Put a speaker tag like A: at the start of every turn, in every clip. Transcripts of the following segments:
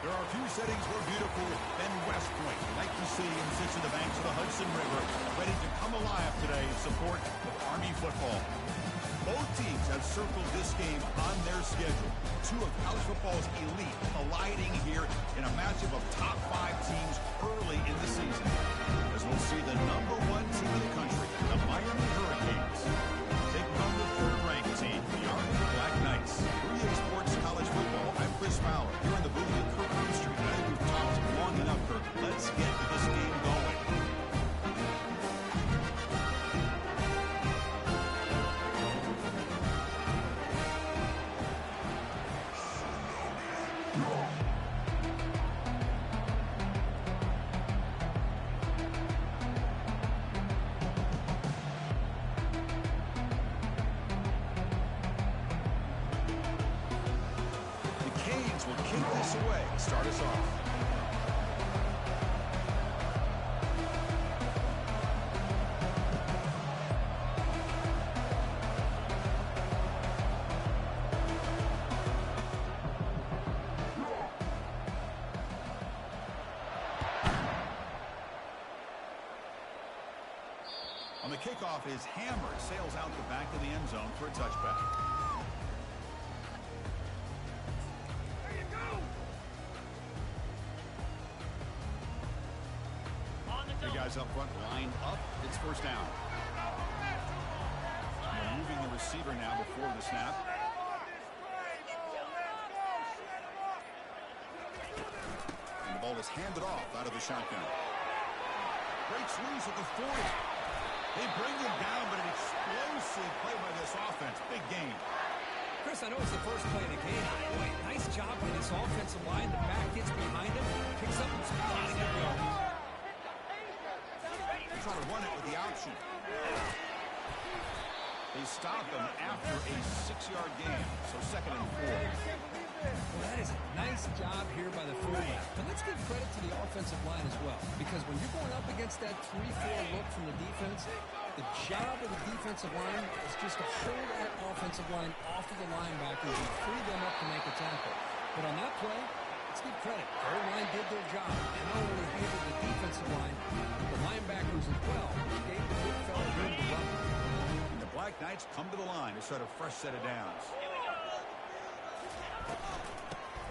A: There are few settings more beautiful than West Point. Like you see, and sits in the banks of the Hudson River, ready to come alive today in support of Army football. Both teams have circled this game on their schedule. Two of college football's elite colliding here in a matchup of top 5 teams early in the season. As we'll see the #1 team in the country, the Miami Hurricanes, taking on the 3rd-ranked team, the Army Black Knights. 3A Sports College Football. I'm Chris Fowler. Here in the booth at Kirk Street. I think we've talked long enough, Kirk. Let's get this game going. Start us off. On the kickoff, his hammer sails out the back of the end zone for a touchback. Up front, line up, it's first down. They're moving the receiver now before the snap. And the ball is handed off out of the shotgun. Breaks loose at the 40. They bring him down, but an explosive play by this offense. Big game.
B: Chris, I know it's the first play of the game. Boy, nice job by this offensive line. The back gets behind him, picks up some positive yards.
A: Try to run it with the option. They stop him after a 6-yard gain, so 2nd and 4.
B: Well, that is a nice job here by the fullback. But let's give credit to the offensive line as well, because when you're going up against that 3-4 look from the defense, the job of the defensive line is just to hold that offensive line off of the linebackers and free them up to make a tackle. But on that play, let's give credit. The O-line did their job. They not only handled the defensive line, the linebackers as well. Gave the big fella room to run.
A: And the Black Knights come to the line to start a fresh set of downs.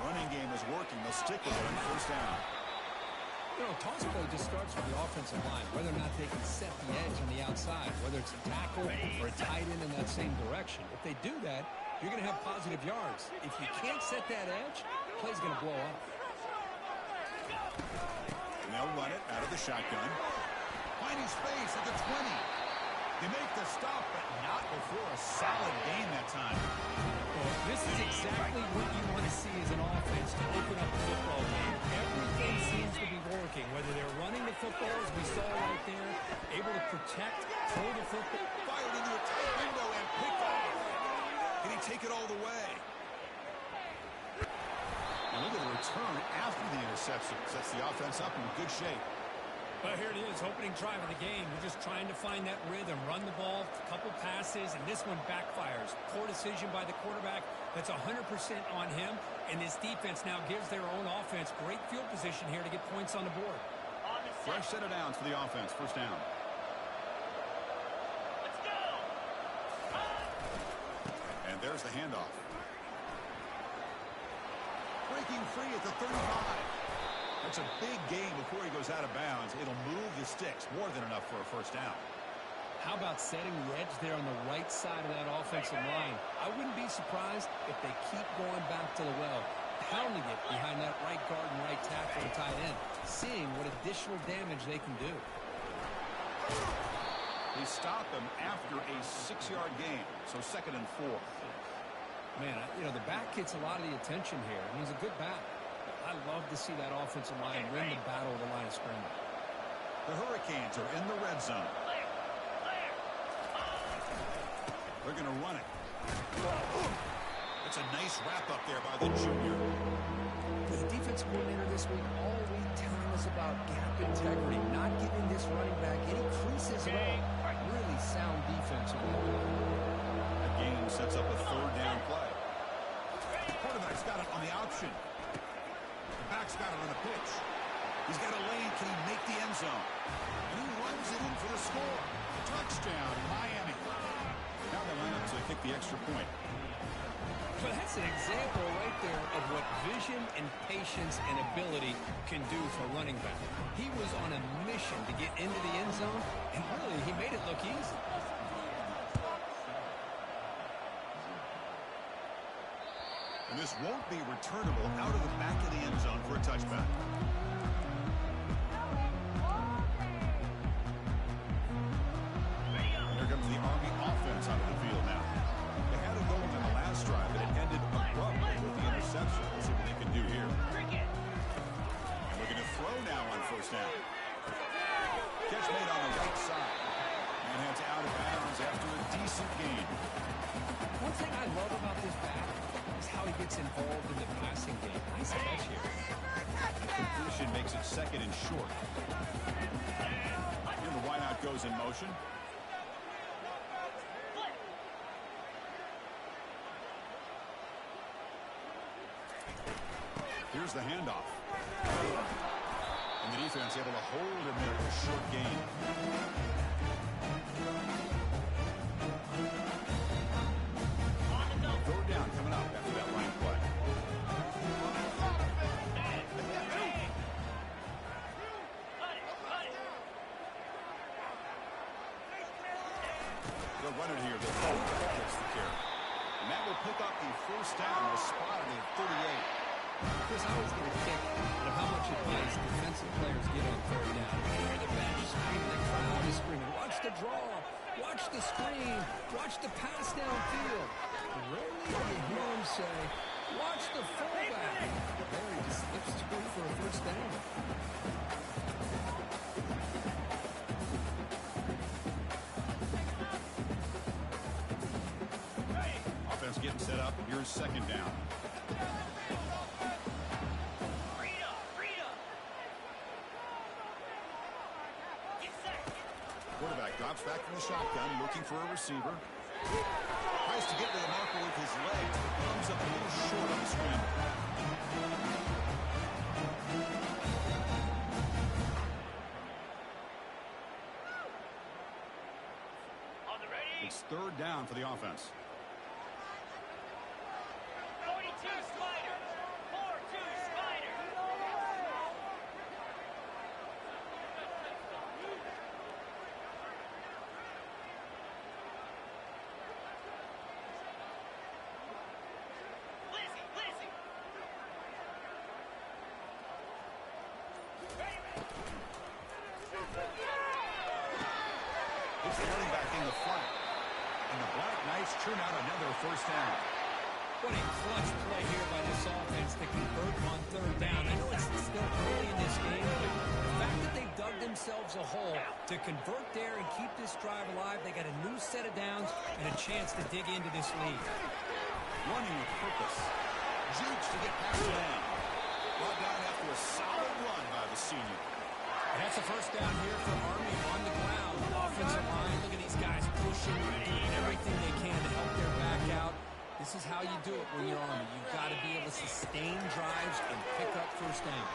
A: Running game is working. They'll stick with it on first down.
B: You know, toss play just starts with the offensive line, whether or not they can set the edge on the outside, whether it's a tackle or a tight end in that same direction. If they do that, you're going to have positive yards. If you can't set that edge, the play's going to blow up.
A: And they'll run it out of the shotgun. Finding space at the 20. They make the stop, but not before a solid gain that time.
B: Well, this is exactly what you want to see as an offense to open up the football game. Everything seems to be working, whether they're running the football, as we saw right there, able to protect, throw the football.
A: Fired into a tight window and picked off. Can he take it all the way? Now look at the return after the interception. Sets the offense up in good shape.
B: Well, here it is, opening drive of the game. We're just trying to find that rhythm, run the ball, a couple passes, and this one backfires. Poor decision by the quarterback. That's 100% on him, and this defense now gives their own offense great field position here to get points on the board.
A: Fresh set of downs for the offense, first down.
C: Let's go.
A: And there's the handoff. Breaking free at the 35. That's a big gain before he goes out of bounds. It'll move the sticks, more than enough for a first down.
B: How about setting the edge there on the right side of that offensive line? I wouldn't be surprised if they keep going back to the well, pounding it behind that right guard and right tackle and tight end, seeing what additional damage they can do.
A: They stop him after a 6-yard gain, so 2nd and 4.
B: Man, you know, the back gets a lot of the attention here, and he's a good back. I love to see that offensive line win the battle of the line of scrimmage.
A: The Hurricanes are in the red zone. They're going to run it. It's a nice wrap up there by the junior.
B: The defense coordinator this week all week telling us about gap integrity, not giving this running back any creases at all. Really sound defensively.
A: That game sets up a 3rd down play. The quarterback's got it on the option. Halfback's got it on the pitch. He's got a lane. Can he make the end zone? And he runs it in for the score. Touchdown, Miami. Now they line up to kick the extra point.
B: But that's an example right there of what vision and patience and ability can do for a running back. He was on a mission to get into the end zone, and really, he made it look easy.
A: And this won't be returnable out of the back of the end zone for a touchback. And here comes the Army offense out of the field now. They had a goal in the last drive, but it ended abruptly with the interception. Let's see what they can do here. And looking to throw now on first down. Catch made on the right side. And heads out of bounds after a decent gain.
B: One thing I love about this back is how he gets involved in the passing game. Nice catch here.
A: Completion makes it second and short. And the wideout goes in motion. Here's the handoff. And the defense able to hold him there for a short gain. Third down coming up after that line play. They'll run it here. They'll gets the carry. And that will pick up the first down. They'll spot it at 38.
B: Chris, I always get a kick out of how much advice defensive players get on third down. You hear the bench screaming, the crowd is screaming, watch the draw, watch the screen, watch the pass downfield. Rarely do you hear him say, watch the fullback. There he just slips through for a first down.
A: Offense getting set up. Here's second down. Quarterback drops back from the shotgun, looking for a receiver. Tries to get to the marker with his leg. Comes up a little short on the screen. It's third down for the offense.
C: 42 Spider. 4-2 Spider. Lizzie.
A: It's the running back in the front. And the Black Knights churn out another first down.
B: What a clutch play here by this offense to convert on third down. I know it's still early in this game, but the fact that they dug themselves a hole to convert there and keep this drive alive, they got a new set of downs and a chance to dig into this lead.
A: Running with purpose. Jukes to get past the down. Brought down after a solid run by the senior.
B: And that's a first down here for Army on the ground. Offensive line, look at these guys pushing, doing everything they can to help their back out. This is how you do it when you're Army. You've got to be able to sustain drives and pick up first down.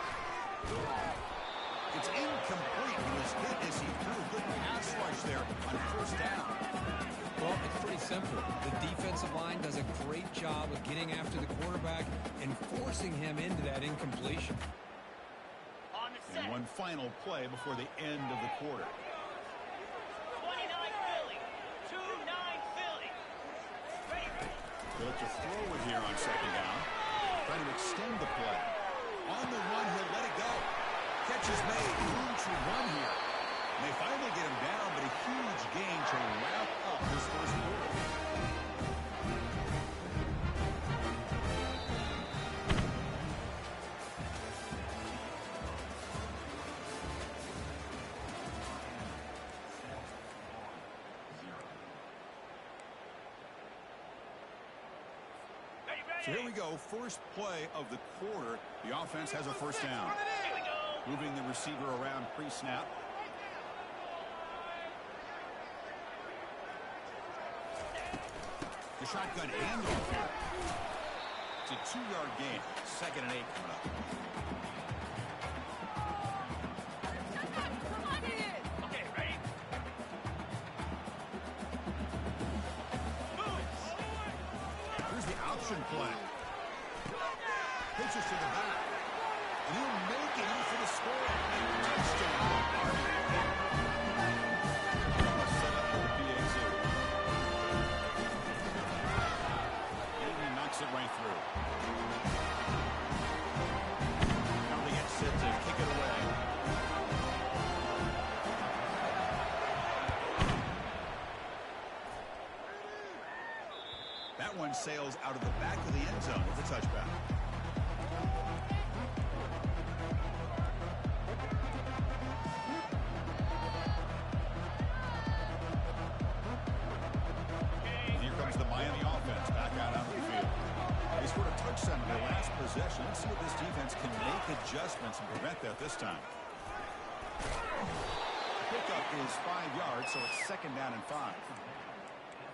A: It's incomplete. He was hit as he threw a good pass rush there on first down.
B: Well, it's pretty simple. The defensive line does a great job of getting after the quarterback and forcing him into that incompletion.
A: And one final play before the end of the quarter.
C: 29 Philly. 2-9 Philly. Ready.
A: They'll look to throw it here on second down. Trying to extend the play. On the run, he'll let it go. Catch is made. Huge run here. And they finally get him down, but a huge gain to wrap up this first quarter. So here we go, first play of the quarter. The offense has a first down. Moving the receiver around pre-snap. The shotgun handoff here. It's a 2-yard gain. 2nd and 8 coming up.
C: Okay, ready? Move!
A: Here's the option play. Pitches to the back. And he'll make it in for the score. Touchdown. Set up for the PAT. And he knocks it right through. Now they get set to kick it away. That one sails out of the back of the end zone with a touchback. Here comes the Miami offense back out on the field. They scored a touchdown in their last possession. Let's see if this defense can make adjustments and prevent that this time. The pickup is 5 yards, so it's 2nd down and 5.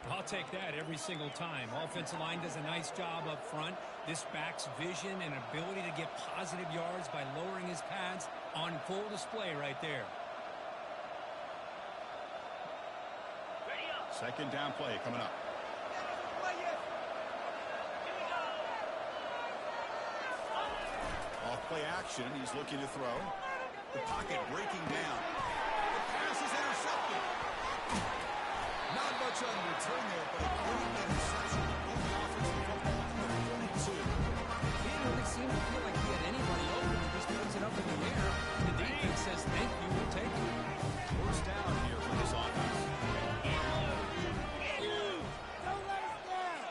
B: I'll take that every single time. Offensive line does a nice job up front. This back's vision and ability to get positive yards by lowering his pads on full display right there.
C: Ready up!
A: 2nd down play coming up. Off play action. He's looking to throw. The pocket breaking down. The pass is intercepted. Not much on the return there, but a great interception. In the offensive football, 22.
B: He didn't really seem to feel like he had anybody open. He just puts it up in the air. The defense says, thank you, we'll take it.
A: 1st down here for this offense.
D: Don't let us down.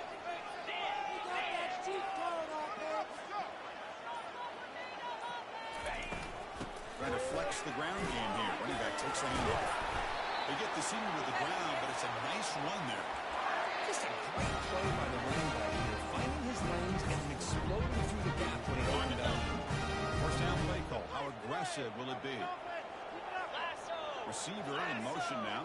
D: We got that cheat code on, man.
A: Trying to flex the ground game here. Running back takes a handoff. They get the senior to the ground, but it's a nice run there.
B: Just a great play by the running back here, finding his lanes and then exploding through the gap when it opened up.
A: 1st down play call. How aggressive will it be?
C: Lasso!
A: Receiver in motion now.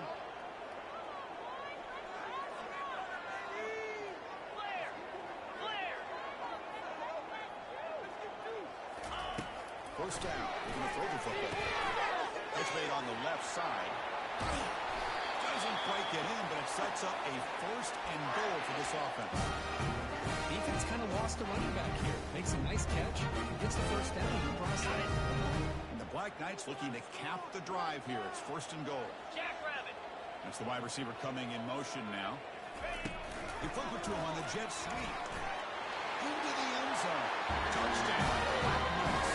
C: Flare! Flare!
A: 1st down. They're going to throw the football. Pitch made on the left side. Doesn't quite get in, but it sets up a 1st and goal for this offense.
B: Defense kind of lost the running back here. Makes a nice catch. Gets the 1st down in the process.
A: And the Black Knights looking to cap the drive here. It's 1st and goal.
C: Jackrabbit!
A: That's the wide receiver coming in motion now. They flip it to him on the jet sweep. Into the end zone. Touchdown. Black Knights.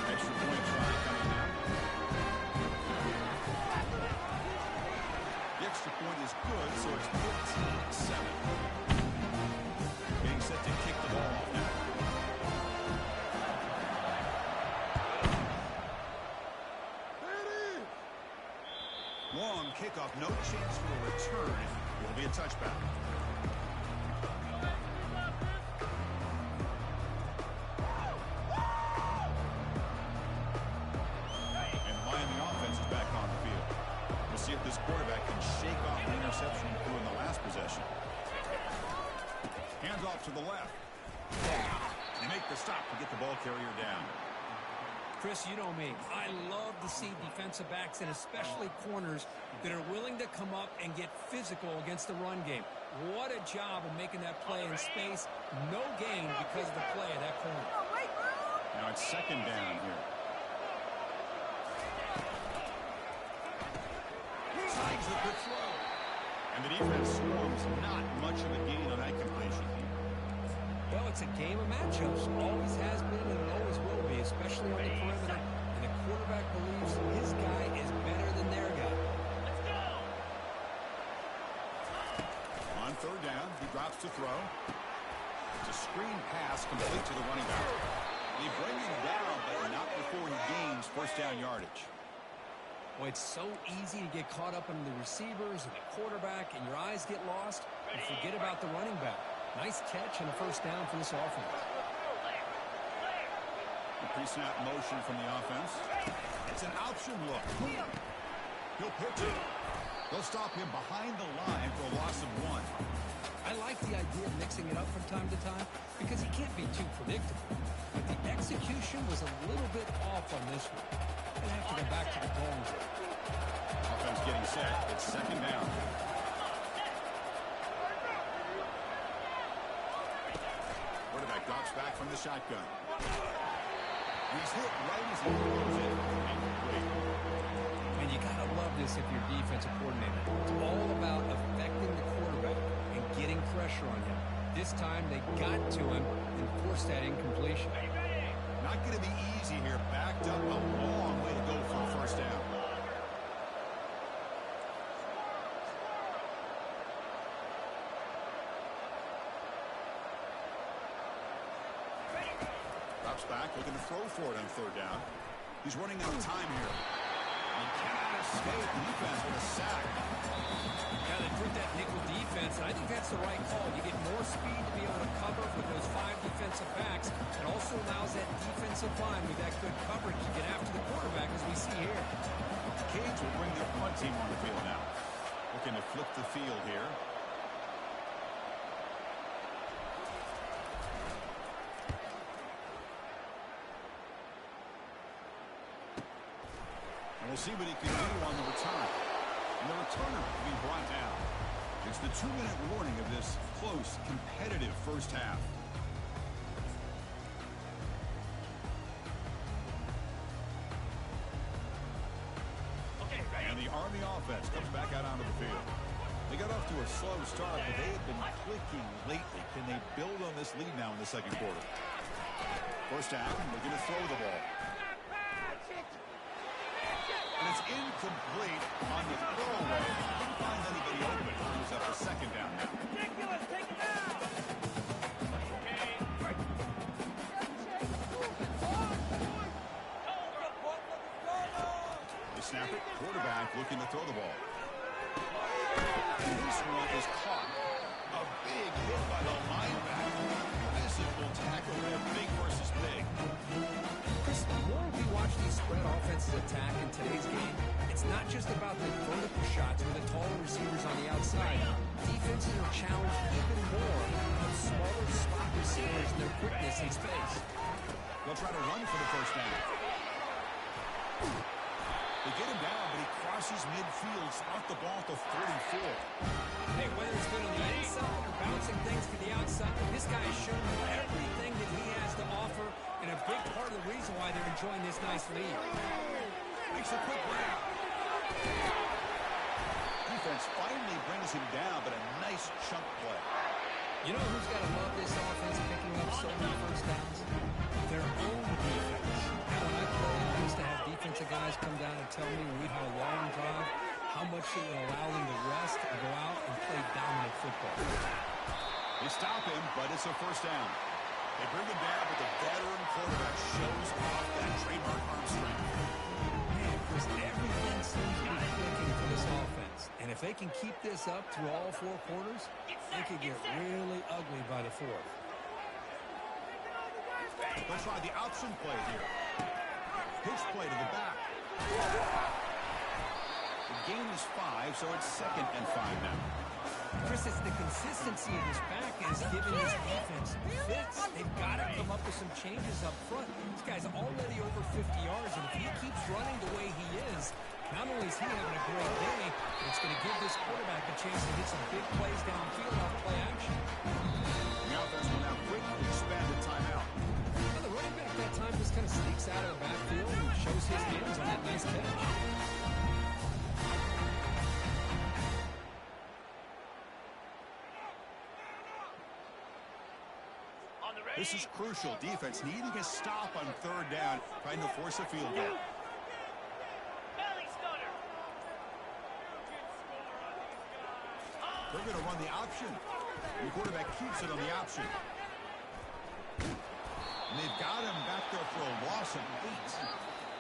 A: Extra point try coming now. The extra point is good, so it's 15-7. Getting set to kick the ball off now. Long kickoff, no chance for a return. It will be a touchback. And the Miami offense is back on the field. We'll see if this quarterback can shake off the interception he threw in the last possession. Hands off to the left. They make the stop to get the ball carrier down.
B: Chris, you know me. I love to see defensive backs and especially corners that are willing to come up and get physical against the run game. What a job of making that play in space. No gain because of the play of that corner.
A: Now it's 2nd down here. Signs a good throw. And the defense swarms not much of a gain on that completion.
B: Well, it's a game of matchups. Always has been and it always will be, especially on the perimeter. And the quarterback believes his guy is better than their guy.
C: Let's go!
A: On 3rd down, he drops to throw. It's a screen pass complete to the running back. They bring him down, but not before he gains 1st down yardage.
B: Well, it's so easy to get caught up in the receivers and the quarterback, and your eyes get lost, and forget about the running back. Nice catch and a 1st down for this offense.
A: The pre-snap motion from the offense. It's an option look. He'll pitch it. They'll stop him behind the line for a loss of 1.
B: I like the idea of mixing it up from time to time because he can't be too predictable. But the execution was a little bit off on this one. They have to go back to the drawing board.
A: Offense getting set. It's second down. Quarterback drops back from the shotgun. He's hit right as he throws it.
B: And you gotta love this if you're defensive coordinator. It's all about affecting the quarterback and getting pressure on him. This time they got to him and forced that incompletion.
A: Not going to be easy here. Backed up a long way to go for a first down. Drops back, looking to throw for it on third down. He's running out of time here. He cannot escape defense with a sack.
B: Yeah, they put that nickel defense, and I think that's the right call. You get more speed to be able to cover with those 5 defensive backs. It also allows that defensive line with that good coverage to get after the quarterback, as we see here.
A: Canes will bring their punt team on the field now. Looking to flip the field here. And we'll see what he can do on the return. And the returner will be brought down. It's the 2-minute warning of this close, competitive first half.
C: Okay, ready?
A: And the Army offense comes back out onto the field. They got off to a slow start, but they have been clicking lately. Can they build on this lead now in the second quarter? First down, looking to throw the ball. And it's incomplete on the throwaway. Didn't find anybody open. Moves up a second down now.
C: Ridiculous. Take it out.
A: They snap it. Quarterback looking to throw the ball. And this one is caught. A big hit by the linebacker. Physical tackle there. Big versus big.
B: Chris, the more we watch these spread offenses attack in today's game, it's not just about the vertical shots with the taller receivers on the outside. Defenses are challenged even more with smaller slot receivers and their quickness in space.
A: They'll try to run for the first down. They get him down, but he crosses midfield, off the ball to 44.
B: Hey, whether it's been on the inside or bouncing things to the outside, this guy has shown everything that he has to offer, and a big part of the reason why they're enjoying this nice lead.
A: Makes a quick grab. Defense finally brings him down, but a nice chunk play.
B: You know who's got to love this offense picking up so many first downs? Their own defense. Now, when I played, I used to have defensive guys come down and tell me when we had a long drive how much it would allow them to rest and go out and play dominant football.
A: They stop him, but it's a first down. They bring him down, but the veteran quarterback shows off that trademark arm strength.
B: Man, Chris, everything seems to be clicking for this offense. And if they can keep this up through all 4 quarters, they could get really ugly by the 4th.
A: They'll try the option play here. Pitch play to the back. The gain is 5, so it's 2nd and 5 now.
B: Chris, it's the consistency of this back is giving this defense fits. They've got to come up with some changes up front. This guy's already over 50 yards, and if he keeps running the way he is, not only is he having a great day, but it's going to give this quarterback a chance to hit some big plays downfield off play action.
A: The offense will now quickly spend a timeout.
B: Now, the running back that time just kind of sneaks out of the backfield and shows his hands on that nice catch.
A: This is crucial. Defense needing a stop on third down, trying to force a field goal.
C: Belly stunner.
A: They're going to run the option. The quarterback keeps it on the option. And they've got him back there for a loss of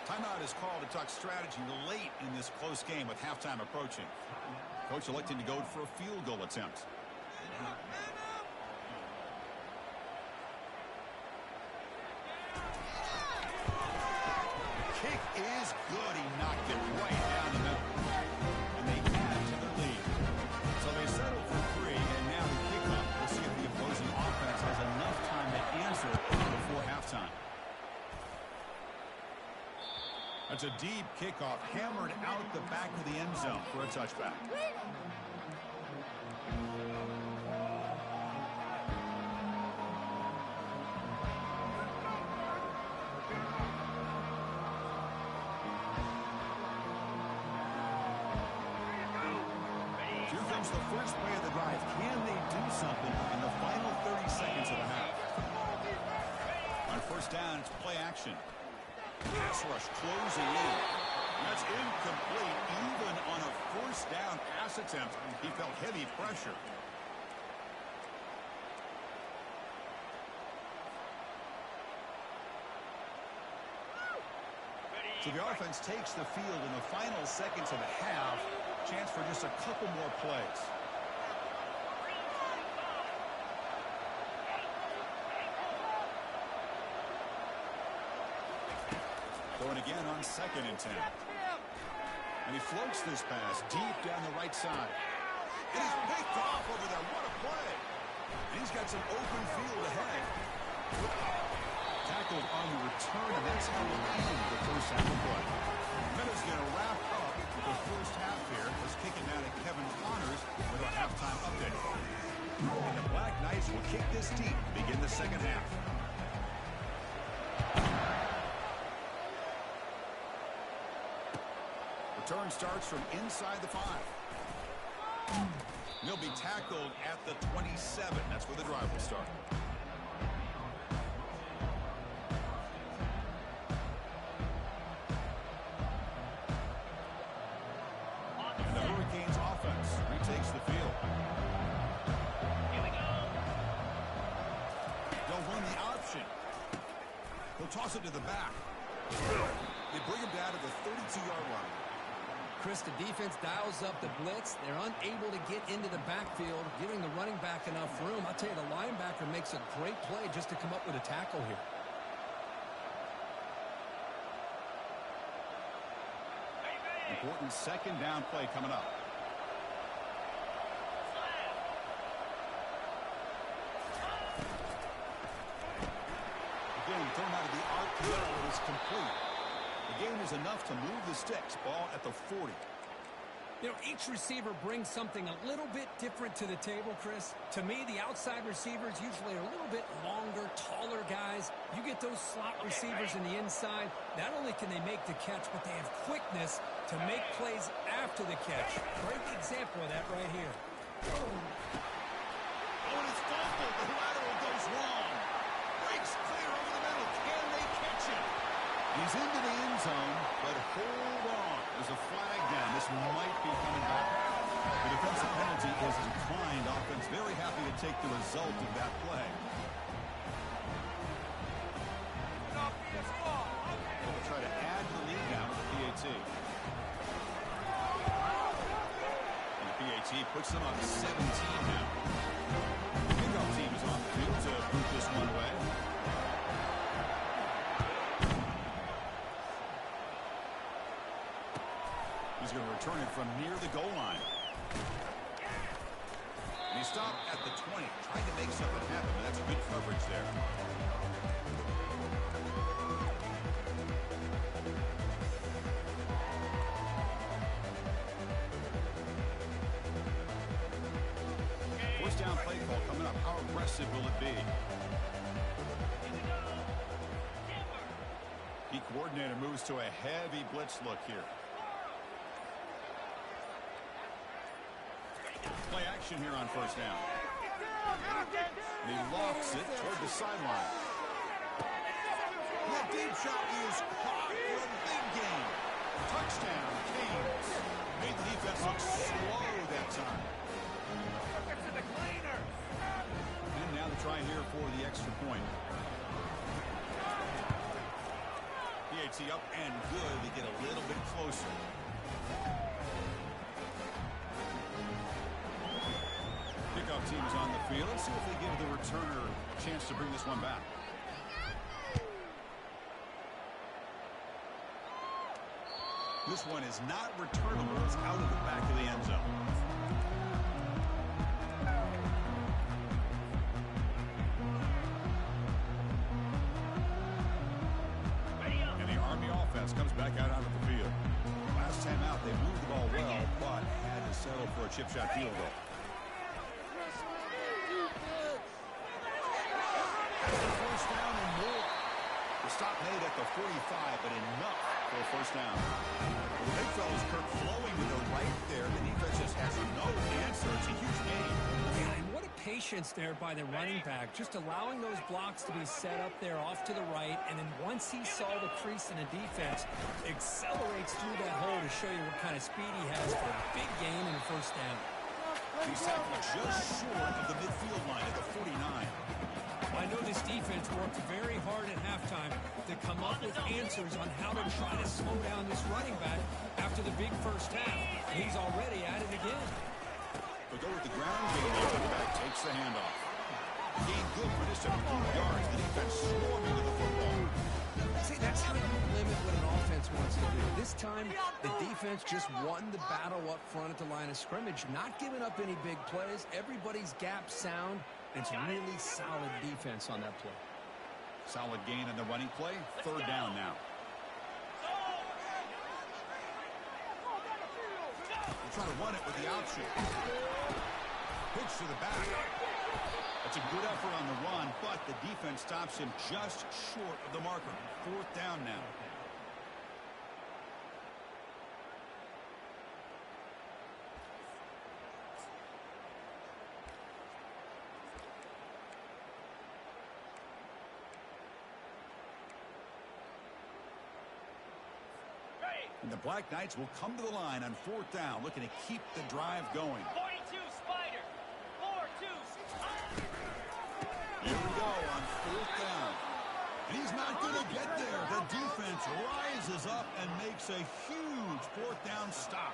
A: 8. Timeout is called to talk strategy late in this close game with halftime approaching. Coach electing to go for a field goal attempt. Kick is good. He knocked it right down the middle. And they add to their It's a deep kickoff, hammered out the back of the end zone for a touchback. Here comes the first play of the drive. Can they do something in the final 30 seconds of the half? On first down, it's play action. Pass rush closing in. That's incomplete. Even on a first down pass attempt, he felt heavy pressure. So the offense takes the field in the final seconds of the half. Chance for just a couple more plays. Going again on 2nd and 10. And he floats this pass deep down the right side. And he's picked off over there. What a play. And he's got some open field ahead. Tackled on the return, and that's how we'll end the first half of play. Minutes going to wrap up the first half here. Let's kick it now to Kevin Connors with our halftime update. And the Black Knights will kick this deep to begin the second half. Return starts from inside the 5. He'll be tackled at the 27. That's where the drive will start. And the Hurricanes offense retakes the field.
C: Here we go.
A: They'll run the option. He'll toss it to the back. They bring him down to the 32-yard line.
B: Chris, the defense dials up the blitz. They're unable to get into the backfield, giving the running back enough room. I'll tell you, the linebacker makes a great play just to come up with a tackle here.
A: Important second down play coming up. Again, thrown out of the RPO. It is complete. The gain is enough to move the sticks. Ball at the 40.
B: You know, each receiver brings something a little bit different to the table, Chris. To me, the outside receivers usually are a little bit longer, taller guys. You get those slot receivers in the inside. Not only can they make the catch, but they have quickness to make plays after the catch. Great example of that right here.
A: Oh, and it's fumbled. The lateral goes wrong. Breaks clear over the middle. Can they catch him? He's into the end zone, but hold on. There's a flag down. This might be coming back. The defensive penalty is declined. Offense very happy to take the result of that play. They'll try to add the lead now with the PAT. And the PAT puts them up 17 now. The kickoff team is on the field to boot this one way. He's going to return it from near the goal line. And he stopped at the 20, trying to make something happen, but that's good coverage there. First down play call coming up. How aggressive will it be? The coordinator moves to a heavy blitz look here. Play action here on first down. And he lofts it toward the sideline. That deep shot is caught for a big gain. Touchdown, Canes. Made the defense look slow that time. And now the try here for the extra point. PAT up and good to get a little bit closer. Kickoff team is on the field. Let's see if they give the returner a chance to bring this one back. This one is not returnable. It's out of the back of the end zone. And the Army offense defense comes back out onto the field. Last time out, they moved the ball well, but had to settle for a chip shot field goal. First down and more. The stop made at the 45, but enough for a first down. The big fella's Kirk flowing to the right there. The defense just has no answer. It's a huge gain.
B: Yeah, and what a patience there by the running back, just allowing those blocks to be set up there off to the right, and then once he saw the crease in the defense, accelerates through that hole to show you what kind of speed he has for a big gain and a first down.
A: He's tackled just short of the midfield line at the 49.
B: I know this defense worked very hard at halftime to come up with answers on how to try to slow down this running back after the big first half. He's already at it again.
A: But go with the ground game, the running back takes the handoff. Gain good for just a few yards. The defense swarming to the football.
B: See, that's how you limit what an offense wants to do. This time, the defense just won the battle up front at the line of scrimmage, not giving up any big plays. Everybody's gap sound. It's really solid defense on that play.
A: Solid gain in the running play. Third down now. We're trying to run it with the option. Pitch to the back. That's a good effort on the run, but the defense stops him just short of the marker. Fourth down now. And the Black Knights will come to the line on fourth down, looking to keep the drive going.
C: 42 Spider. 4-2.
A: Here we go on fourth down. And he's not going to get there. The defense rises up and makes a huge fourth down stop.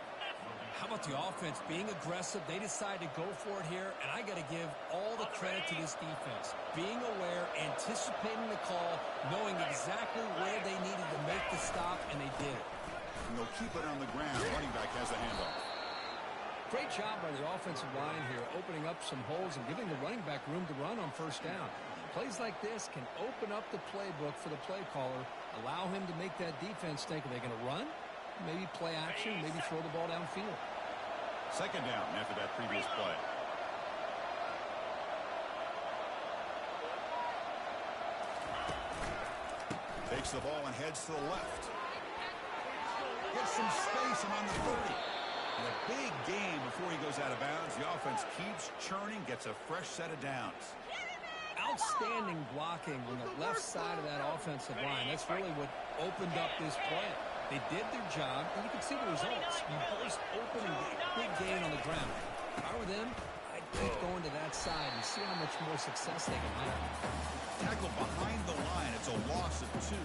B: How about the offense being aggressive? They decide to go for it here, and I got to give all the credit to this defense. Being aware, anticipating the call, knowing exactly where they needed to make the stop, and they did it.
A: And they'll keep it on the ground. Running back has a handoff.
B: Great job by the offensive line here, opening up some holes and giving the running back room to run on first down. Plays like this can open up the playbook for the play caller, allow him to make that defense think, are they going to run? Maybe play action, maybe throw the ball downfield.
A: Second down after that previous play. Takes the ball and heads to the left. Gets some space and on the 30. And a big gain before he goes out of bounds. The offense keeps churning, gets a fresh set of downs.
B: Outstanding blocking on the left side of that offensive line. That's really what opened up this play. They did their job, and you can see the results. You burst open and get a big gain on the ground. If I were them, I'd keep going to that side and see how much more success they can have.
A: Tackle behind the line. It's a loss of 2.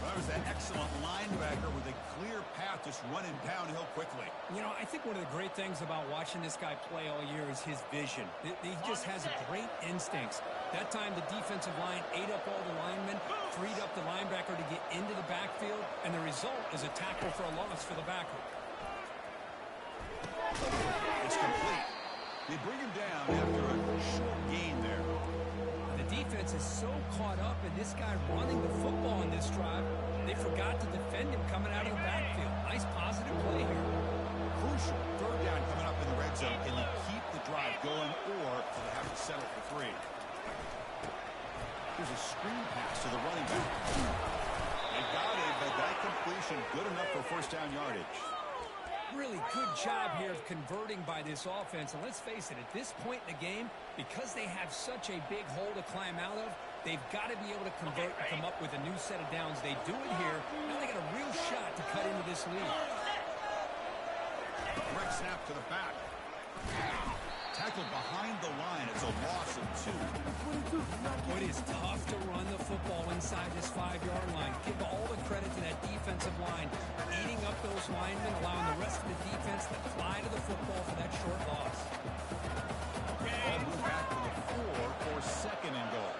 A: That was that excellent linebacker with a clear path just running downhill quickly.
B: You know, I think one of the great things about watching this guy play all year is his vision. He just has great instincts. That time the defensive line ate up all the linemen, freed up the linebacker to get into the backfield, and the result is a tackle for a loss for the backer.
A: It's complete. They bring him down after a short gain there.
B: The defense is so caught up in this guy running the football in this drive, they forgot to defend him coming out of the backfield. Nice positive play here.
A: Crucial. Third down coming up in the red zone. Can they keep the drive going, or do they have to settle for 3? Here's a screen pass to the running back. They got it, but that completion good enough for first down yardage.
B: Really good job here of converting by this offense. And let's face it, at this point in the game, because they have such a big hole to climb out of, they've got to be able to convert and come up with a new set of downs. They do it here. Now they got a real shot to cut into this lead.
A: Direct snap to the back. Tackled behind the line. It's a loss of 2.
B: It is tough to run the football inside this 5-yard line. Give all the credit to that defensive line, eating up those linemen, allowing the rest of the defense to fly to the football for that short loss.
A: Ball moved back to the 4 for second and goal.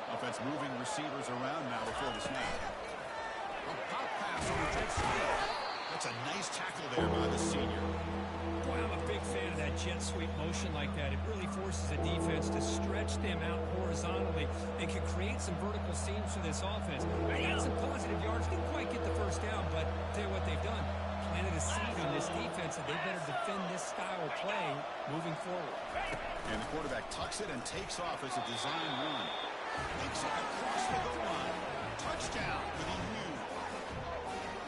A: Offense moving receivers around now before the snap. A pop pass over jet sweep. That's a nice tackle there by the senior.
B: Boy, I'm a big fan of that a jet sweep motion like that, it really forces a defense to stretch them out horizontally and can create some vertical seams for this offense. They got some positive yards, didn't quite get the first down, but I'll tell you what they've done. Planted a seed on this defense that they better defend this style of play moving forward.
A: And the quarterback tucks it and takes off as a design run. Takes it across the goal line. Touchdown for the U.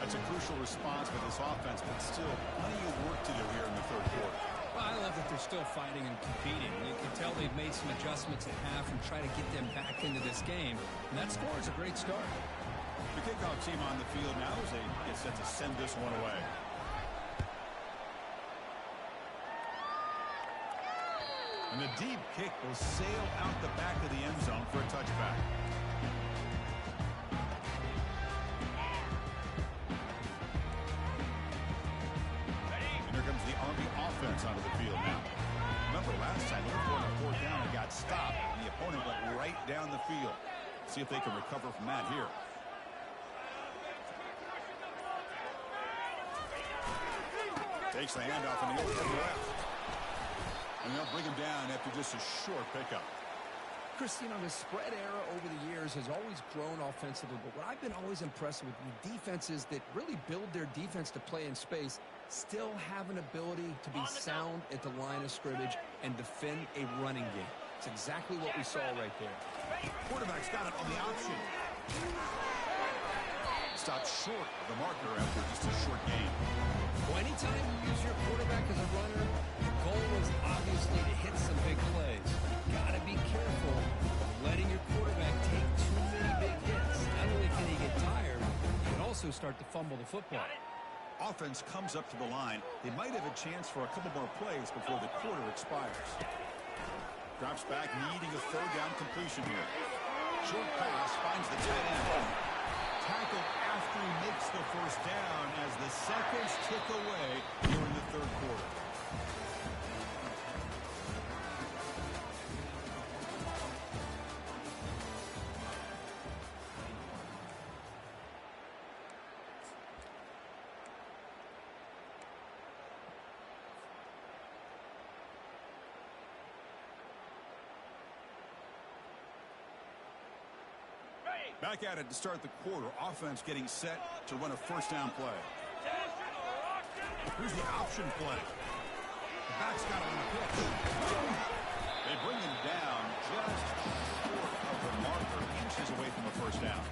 A: That's a crucial response for this offense, but still plenty of work to do here in the third quarter.
B: Well, I love that they're still fighting and competing. You can tell they've made some adjustments at half and try to get them back into this game. And that score is a great start.
A: The kickoff team on the field now as they get set to send this one away. And the deep kick will sail out the back of the end zone for a touchback. Onto the field now. Remember last time they were going on fourth down and got stopped, and the opponent went right down the field. See if they can recover from that here. Takes the handoff in the open left. And they'll bring him down after just a short pickup.
B: Christine, the spread era over the years has always grown offensively, but what I've been always impressed with defenses that really build their defense to play in space still have an ability to be sound at the line of scrimmage and defend a running game. It's exactly what we saw right there.
A: Quarterback's got it on the option. Stopped short of the marker after just a short gain.
B: Well, anytime you use your quarterback as a runner, the goal was obviously to hit some big plays. You've got to be careful of letting your quarterback take too many big hits. Not only can he get tired, he can also start to fumble the football.
A: Offense comes up to the line. They might have a chance for a couple more plays before the quarter expires. Drops back, needing a third down completion here. Short pass finds the tight end. Tackled after he makes the first down as the seconds tick away here in the third quarter. Back at it to start the quarter. Offense getting set to run a first down play. Here's the option play. The back's got it on the pitch. They bring him down just short of the marker, inches away from a first down.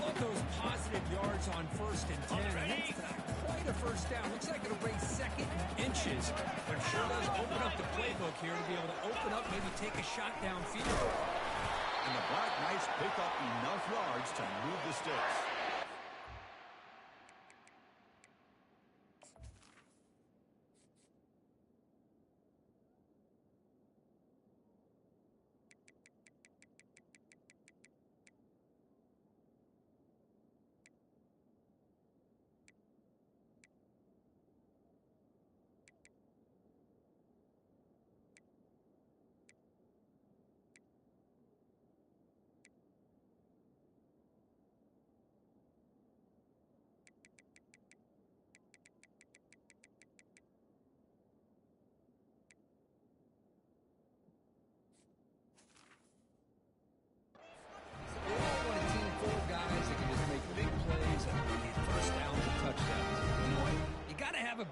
B: Love those positive yards on 1st and 10. And that's not quite a first down. Looks like it'll raise second inches, but it sure does open up the playbook here to be able to open up, maybe take a shot downfield.
A: And the Black Knights pick up enough yards to move the sticks.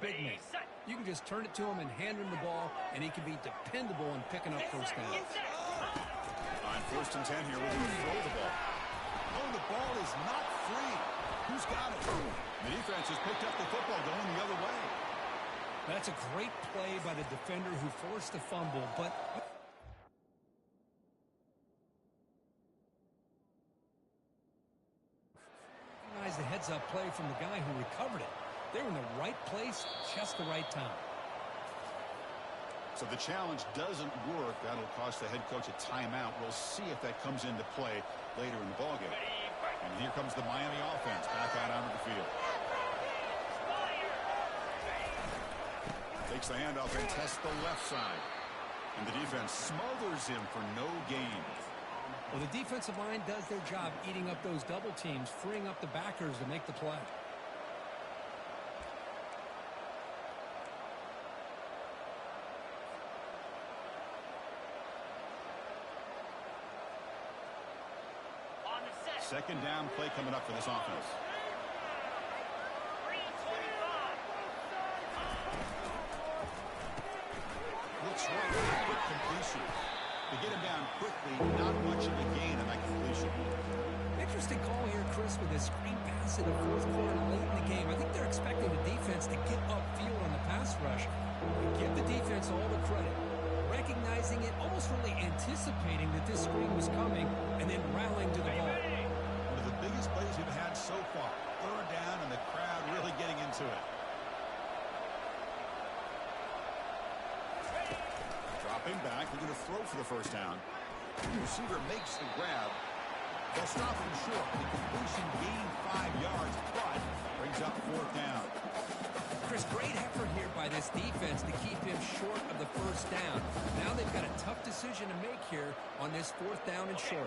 B: Big man. You can just turn it to him and hand him the ball, and he can be dependable in picking up first downs.
A: On 1st and 10 here, we're going to throw the ball. Oh, the ball is not free. Who's got it? The defense has picked up the football going the other way.
B: That's a great play by the defender who forced the fumble, but the heads-up play from the guy who recovered it. They were in the right place, just the right time.
A: So the challenge doesn't work. That'll cost the head coach a timeout. We'll see if that comes into play later in the ballgame. And here comes the Miami offense back out onto the field. Takes the handoff and tests the left side. And the defense smothers him for no gain.
B: Well, the defensive line does their job eating up those double teams, freeing up the backers to make the play.
A: second down play coming up for this offense.
C: 3:25.
A: Looks right for a quick completion. To get him down quickly, not much of a gain on that completion.
B: Interesting call here, Chris, with a screen pass in the fourth quarter late in the game. I think they're expecting the defense to get upfield on the pass rush. Give the defense all the credit. Recognizing it, almost really anticipating that this screen was coming, and then rallying to the ball.
A: One of the biggest plays we've had so far. Third down, and the crowd really getting into it. Dropping back, they're going to throw for the first down. The receiver makes the grab. They'll stop him short. The completion gained 5 yards, but brings up fourth down.
B: Chris, great effort here by this defense to keep him short of the first down. Now they've got a tough decision to make here on this fourth down and short.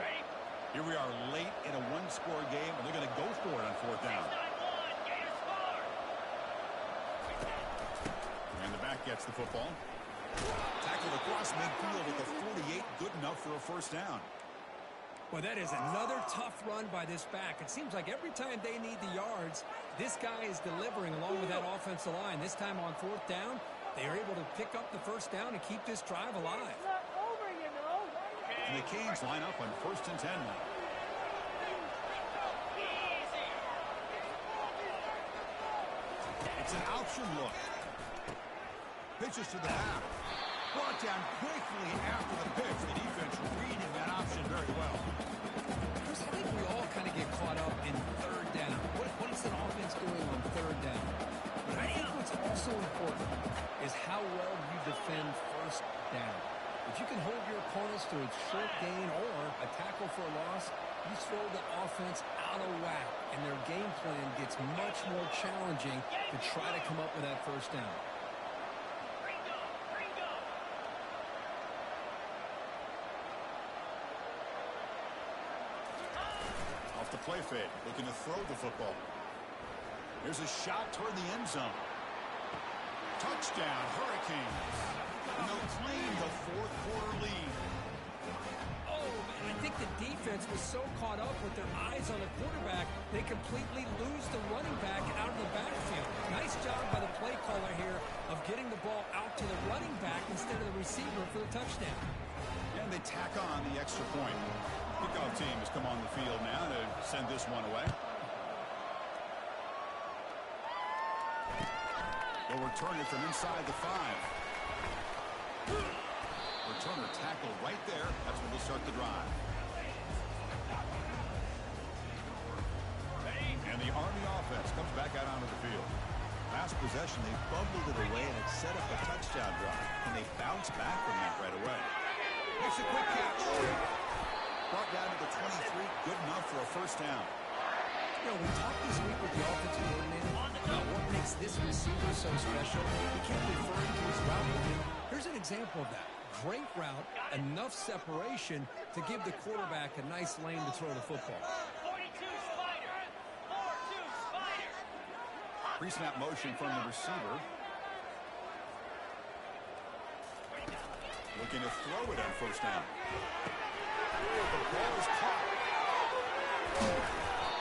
A: Here we are late in a one-score game, and they're going to go for it on fourth down.
C: 6-9-1. Gators score.
A: And the back gets the football. Tackled across midfield at the 48, good enough for a first down.
B: Well, that is another tough run by this back. It seems like every time they need the yards, this guy is delivering along with that offensive line. This time on fourth down, they are able to pick up the first down and keep this drive alive.
D: It's not over, you know.
A: And the Canes line up on 1st and 10 now. It's an option look. Pitches to the back. Brought down quickly after the pitch. The defense reading that option very well.
B: Chris, I think we all kind of get caught up in third down. What is an offense doing on third down? But I think what's also important is how well you defend first down. If you can hold your opponents to a short gain or a tackle for a loss, you throw the offense out of whack, and their game plan gets much more challenging to try to come up with that first down.
A: The play fake, looking to throw the football. Here's a shot toward the end zone. Touchdown, Hurricanes. And they'll claim the fourth quarter lead.
B: Oh, man, I think the defense was so caught up with their eyes on the quarterback, they completely lose the running back out of the backfield. Nice job by the play caller here of getting the ball out to the running back instead of the receiver for the touchdown.
A: And they tack on the extra point. Kickoff team has come on the field now to send this one away. They'll return it from inside the 5. Returner tackle right there. That's when they'll start the drive. And the Army offense comes back out onto the field. Last possession, they bubbled it away, and it set up a touchdown drive. And they bounce back from that right away. Makes a quick catch. Brought down to the 23, good enough for a first down.
B: You know, we talked this week with the offensive coordinator about what makes this receiver so special. He kept referring to his route movement. Here's an example of that. Great route, enough separation to give the quarterback a nice lane to throw the football.
C: 42 Spider. 4-2 Spider.
A: Pre-snap motion from the receiver. Looking to throw it on first down. The ball is caught.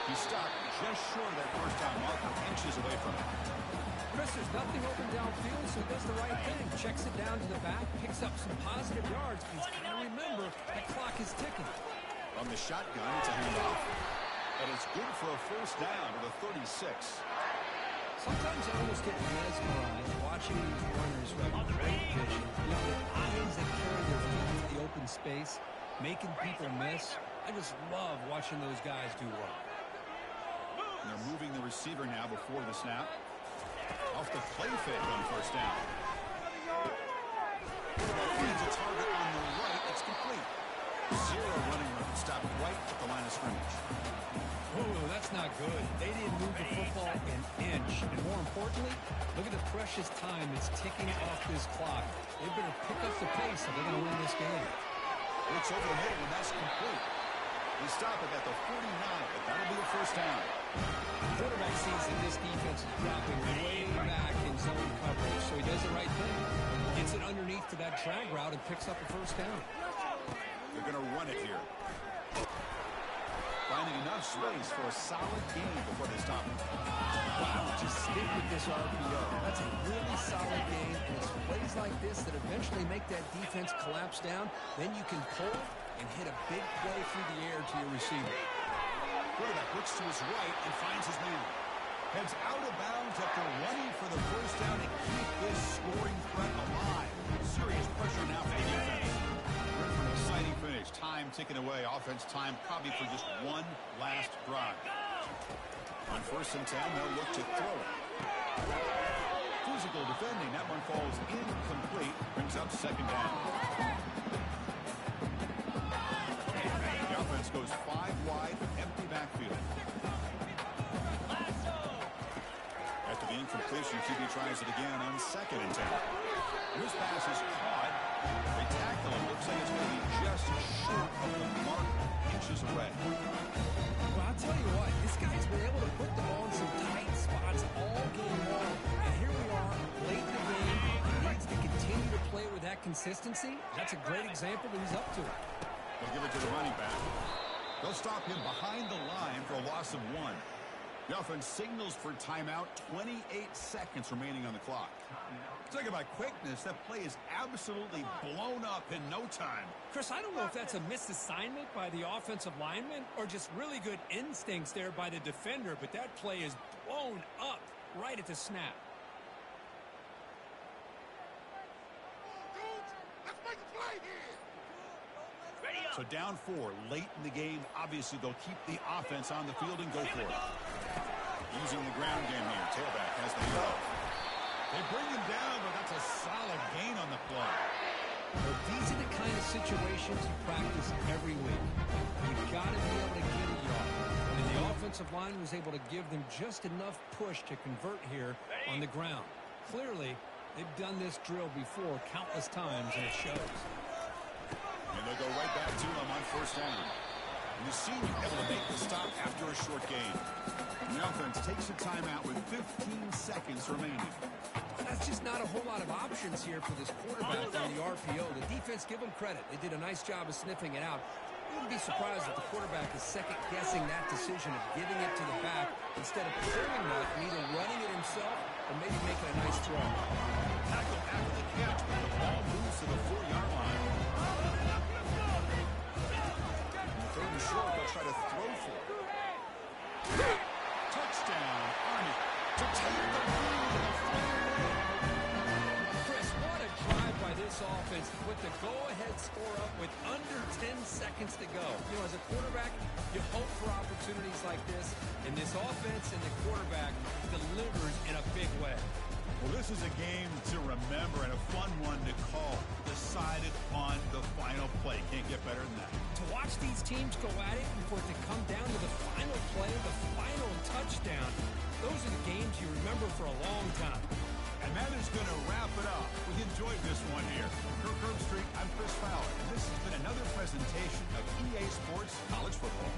A: He's stopped just short of that first down marker, inches away from it.
B: Chris, there's nothing open downfield, so he does the right thing. Checks it down to the back, picks up some positive yards. He's got to remember that clock is ticking.
A: From the shotgun, it's a handoff. And it's good for a first down to the 36.
B: Sometimes I almost get mesmerized watching these runners run great vision. You know, the eyes that carry their feet to the open space, making people miss. I just love watching those guys do work.
A: And they're moving the receiver now before the snap. Off the play fake on first down. Finds a target on the right. It's complete. Zero running room. Stopped right at the line of scrimmage.
B: Oh, that's not good. They didn't move the football an inch. And more importantly, look at the precious time that's ticking off this clock. They better pick up the pace if they're going to win this game.
A: It's over the middle, and that's complete. They stop it at the 49, but that'll be a first down.
B: The quarterback sees that this defense is dropping way back in zone coverage, so he does the right thing. Gets it underneath to that drag route and picks up a first down.
A: They're going to run it here. Finds finding enough space for a solid gain before they stop him.
B: Wow, just stick with this RPO. That's a really solid game, and it's plays like this that eventually make that defense collapse down. Then you can pull and hit a big play through the air to your receiver.
A: Quarterback looks to his right and finds his man. Heads out of bounds after running for the first down to keep this scoring threat alive. Serious pressure now for the defense. An exciting finish. Time ticking away. Offense time probably for just one last drive. On 1st and 10, they'll look to throw it. Physical defending. That one falls incomplete. Brings up 2nd down. The offense goes 5 wide, empty backfield. After the incompletion, QB tries it again on 2nd and 10. This pass is caught. They tackle him. Looks like it's going to be just short of the mark, inches away.
B: Well, I'll tell you what, this guy's been able to put the ball in some tight spots all game long. And here we are, late in the game. He needs to continue to play with that consistency. That's a great example that he's up to it.
A: They'll give it to the running back. They'll stop him behind the line for a loss of 1. The offense signals for timeout. 28 seconds remaining on the clock. Talk about quickness. That play is absolutely blown up in no time.
E: Chris, I don't know if that's a misassignment by the offensive lineman or just really good instincts there by the defender, but that play is blown up right at the snap.
F: Let's make a play here.
A: So down 4 late in the game. Obviously, they'll keep the offense on the field and go for it. Using the ground game here. Tailback has the throw. They bring him down, but that's a solid gain on the play.
B: Well, these are the kind of situations you practice every week. You've got to be able to get a yard. And the offensive line was able to give them just enough push to convert here on the ground. Clearly, they've done this drill before countless times, and it shows.
A: And they'll go right back to him on 1st down. And the senior able to make the stop after a short gain. And the offense takes a timeout with 15 seconds remaining.
B: That's just not a whole lot of options here for this quarterback on the RPO. The defense, give them credit. They did a nice job of sniffing it out. I wouldn't be surprised if the quarterback is second-guessing that decision of giving it to the back instead of pulling that and either running it himself or maybe making a nice throw.
A: Tackle after the catch, but the ball moves to the 4-yard line. And 3rd and short, they'll try to throw for it. Touchdown, Army, to take the lead in the final.
B: Chris, what a drive by this offense to put the go-ahead score up with under 10 seconds to go. You know, as a quarterback, you hope for opportunities like this, and this offense and the quarterback delivers in a big way.
A: Well, this is a game to remember and a fun one to call. Decided on the final play. Can't get better than that.
E: To watch these teams go at it and for it to come down to the final play, the final touchdown, those are the games you remember for a long time.
A: And that is going to wrap it up. We enjoyed this one here. For Curb Street, I'm Chris Fowler, and this has been another presentation of EA Sports College Football.